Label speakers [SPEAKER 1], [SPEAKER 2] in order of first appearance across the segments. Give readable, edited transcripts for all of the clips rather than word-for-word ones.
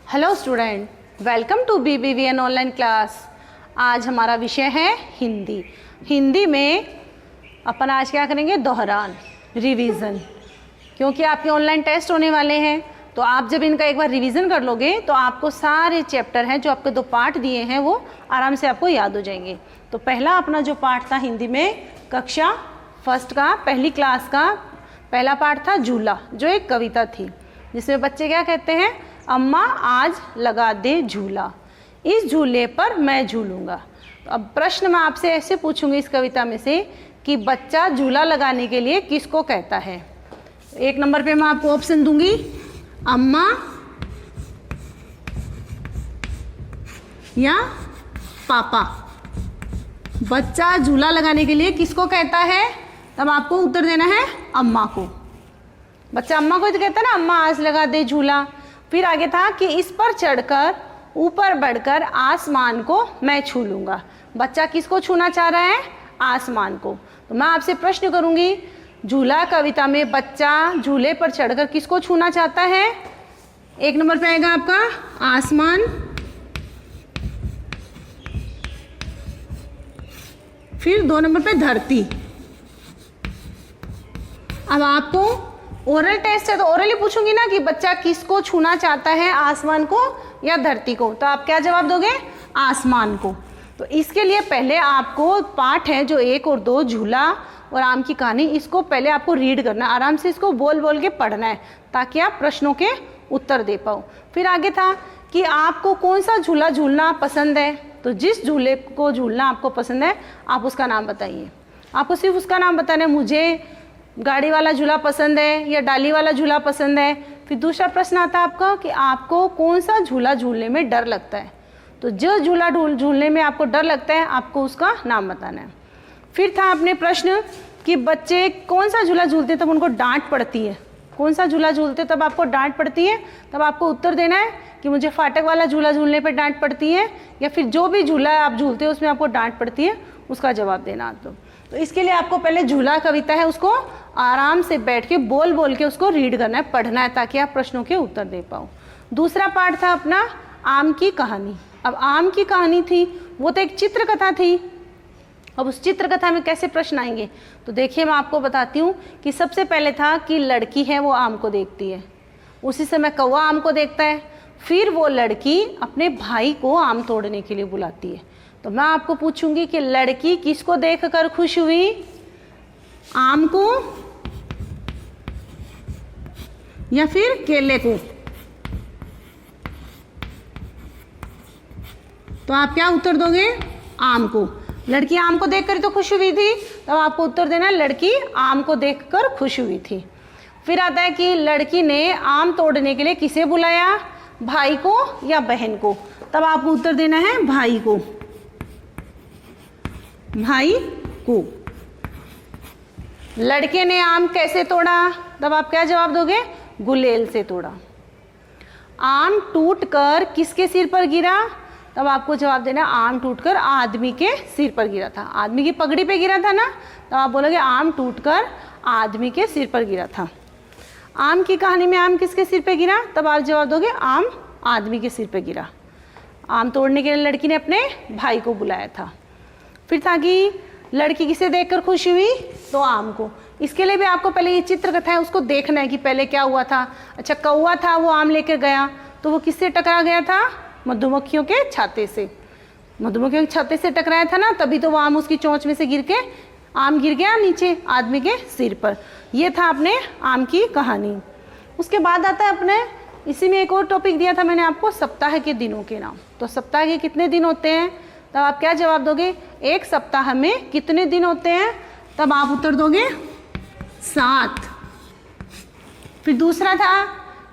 [SPEAKER 1] Hello student, welcome to BBVN online class. आज हमारा विषय है हिंदी। हिंदी में अपन आज क्या करेंगे? दोहरान, रिवीजन। क्योंकि आपके ऑनलाइन टेस्ट होने वाले हैं, तो आप जब इनका एक बार रिवीजन कर लोगे तो आपको सारे चैप्टर हैं जो आपके 2 पार्ट दिए हैं वो आराम से आपको याद हो जाएंगे। तो पहला अपना जो पार्ट था हिंदी में कक्षा फर्स्ट का, पहली क्लास का पहला पार्ट था झूला, जो एक कविता थी जिसमें बच्चे क्या कहते हैं? अम्मा आज लगा दे झूला, इस झूले पर मैं झूलूंगा। तो अब प्रश्न मैं आपसे ऐसे पूछूंगी इस कविता में से कि बच्चा झूला लगाने के लिए किसको कहता है? 1 नंबर पे मैं आपको ऑप्शन दूंगी, अम्मा या पापा। बच्चा झूला लगाने के लिए किसको कहता है? तब आपको उत्तर देना है अम्मा को। बच्चा अम्मा को तो कहता है ना, अम्मा आज लगा दे झूला। फिर आगे था कि इस पर चढ़कर ऊपर बढ़कर आसमान को मैं छू लूँगा। बच्चा किसको छूना चाह रहा है? आसमान को। तो मैं आपसे प्रश्न करूँगी, झूला कविता में बच्चा झूले पर चढ़कर किसको छूना चाहता है? 1 नंबर पे आएगा आपका आसमान, फिर 2 नंबर पे धरती। अब आपको ओरल टेस्ट है तो ओरली पूछूंगी ना कि बच्चा किसको छूना चाहता है, आसमान को या धरती को? तो आप क्या जवाब दोगे? आसमान को। तो इसके लिए पहले आपको पाठ है जो 1 और 2 झूला और आम की कहानी, इसको पहले आपको रीड करना है, आराम से इसको बोल बोल के पढ़ना है ताकि आप प्रश्नों के उत्तर दे पाओ। फिर आगे था कि आपको कौन सा झूला झूलना पसंद है। तो जिस झूले को झूलना आपको पसंद है आप उसका नाम बताइए। आपको सिर्फ उसका नाम बताना है, मुझे गाड़ी वाला झूला पसंद है या डाली वाला झूला पसंद है। फिर दूसरा प्रश्न आता है आपका कि आपको कौन सा झूला झूलने में डर लगता है। तो जो झूला झूलने में आपको डर लगता है आपको उसका नाम बताना है। फिर था अपने प्रश्न कि बच्चे कौन सा झूला झूलते तब उनको डांट पड़ती है। कौन सा झूला झूलते तब आपको डांट पड़ती है? तब आपको उत्तर देना है कि मुझे फाटक वाला झूला झूलने पर डांट पड़ती है, या फिर जो भी झूला आप झूलते हो उसमें आपको डांट पड़ती है, उसका जवाब देना। तो इसके लिए आपको पहले झूला कविता है उसको आराम से बैठ के बोल बोल के उसको रीड करना है, पढ़ना है, ताकि आप प्रश्नों के उत्तर दे पाओ। दूसरा पार्ट था अपना आम की कहानी। अब आम की कहानी थी वो तो एक चित्रकथा थी। अब उस चित्रकथा में कैसे प्रश्न आएंगे? तो देखिए मैं आपको बताती हूँ कि सबसे पहले था कि लड़की है वो आम को देखती है, उसी समय कौवा आम को देखता है, फिर वो लड़की अपने भाई को आम तोड़ने के लिए बुलाती है। तो मैं आपको पूछूंगी कि लड़की किसको देखकर खुश हुई? आम को या फिर केले को? तो आप क्या उत्तर दोगे? आम को। लड़की आम को देखकर तो खुश हुई थी, तब आपको उत्तर देना है लड़की आम को देखकर खुश हुई थी। फिर आता है कि लड़की ने आम तोड़ने के लिए किसे बुलाया? भाई को या बहन को? तब आपको उत्तर देना है भाई को। भाई को। लड़के ने आम कैसे तोड़ा? तब आप क्या जवाब दोगे? गुलेल से तोड़ा। आम टूटकर किसके सिर पर गिरा? तब आपको जवाब देना आम टूटकर आदमी के सिर पर गिरा था। आदमी की पगड़ी पे गिरा था ना, तब आप बोलोगे आम टूटकर आदमी के सिर पर गिरा था। आम की कहानी में आम किसके सिर पे गिरा? तब आप जवाब दोगे आम आदमी के सिर पे गिरा। आम तोड़ने के लिए लड़की ने अपने भाई को बुलाया था। फिर था कि लड़की किसे देखकर खुश हुई? तो आम को। इसके लिए भी आपको पहले ये चित्रकथा है उसको देखना है कि पहले क्या हुआ था। अच्छा, कौवा था वो आम लेकर गया, तो वो किससे टकरा गया था? मधुमक्खियों के छाते से। मधुमक्खियों के छाते से टकराया था ना, तभी तो वो आम उसकी चोंच में से गिर के आम गिर गया नीचे आदमी के सिर पर। ये था अपने आम की कहानी। उसके बाद आता है अपने इसी में एक और टॉपिक दिया था मैंने आपको, सप्ताह के दिनों के नाम। तो सप्ताह के कितने दिन होते हैं? तब आप क्या जवाब दोगे? एक सप्ताह में कितने दिन होते हैं? तब आप उत्तर दोगे 7। फिर दूसरा था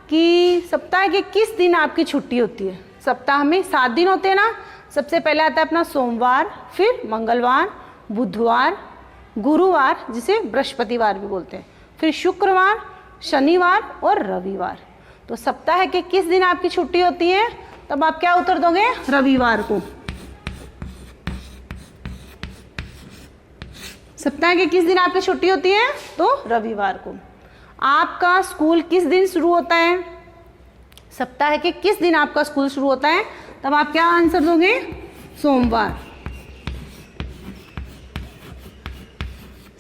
[SPEAKER 1] कि सप्ताह के किस दिन आपकी छुट्टी होती है? सप्ताह में 7 दिन होते हैं ना। सबसे पहले आता है अपना सोमवार, फिर मंगलवार, बुधवार, गुरुवार जिसे बृहस्पतिवार भी बोलते हैं, फिर शुक्रवार, शनिवार और रविवार। तो सप्ताह के किस दिन आपकी छुट्टी होती है? तब आप क्या उत्तर दोगे? रविवार को। सप्ताह के किस दिन आपकी छुट्टी होती है? तो रविवार को। आपका स्कूल किस दिन शुरू होता है? सप्ताह के किस दिन आपका स्कूल शुरू होता है, तब आप क्या आंसर दोगे, सोमवार।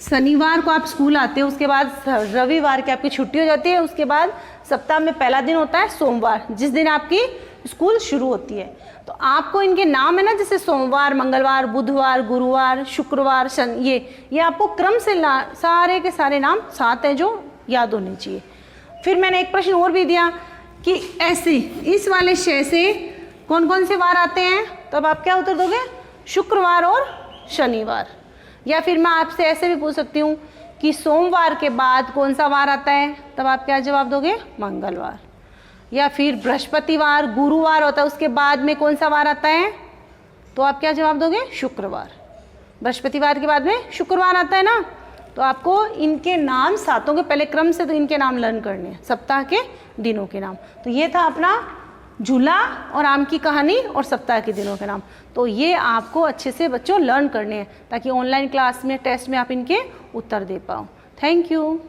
[SPEAKER 1] शनिवार को आप स्कूल आते हो, उसके बाद रविवार की आपकी छुट्टी हो जाती है, उसके बाद सप्ताह में पहला दिन होता है सोमवार, जिस दिन आपकी स्कूल शुरू होती है। तो आपको इनके नाम है ना, जैसे सोमवार, मंगलवार, बुधवार, गुरुवार, शुक्रवार, शनि, ये आपको क्रम से सारे के सारे नाम 7 हैं जो याद होने चाहिए। फिर मैंने एक प्रश्न और भी दिया कि ऐसे इस वाले शय से कौन कौन से वार आते हैं, तो अब आप क्या उत्तर दोगे, शुक्रवार और शनिवार। या फिर मैं आपसे ऐसे भी पूछ सकती हूँ कि सोमवार के बाद कौन सा वार आता है, तब आप क्या जवाब दोगे, मंगलवार। या फिर बृहस्पतिवार, गुरुवार होता है, उसके बाद में कौन सा वार आता है, तो आप क्या जवाब दोगे, शुक्रवार। बृहस्पतिवार के बाद में शुक्रवार आता है ना, तो आपको इनके नाम 7 के पहले क्रम से तो इनके नाम लर्न करने हैं, सप्ताह के दिनों के नाम। तो ये था अपना झूला और आम की कहानी और सप्ताह के दिनों के नाम। तो ये आपको अच्छे से बच्चों लर्न करने हैं, ताकि ऑनलाइन क्लास में, टेस्ट में आप इनके उत्तर दे पाओ। Thank you.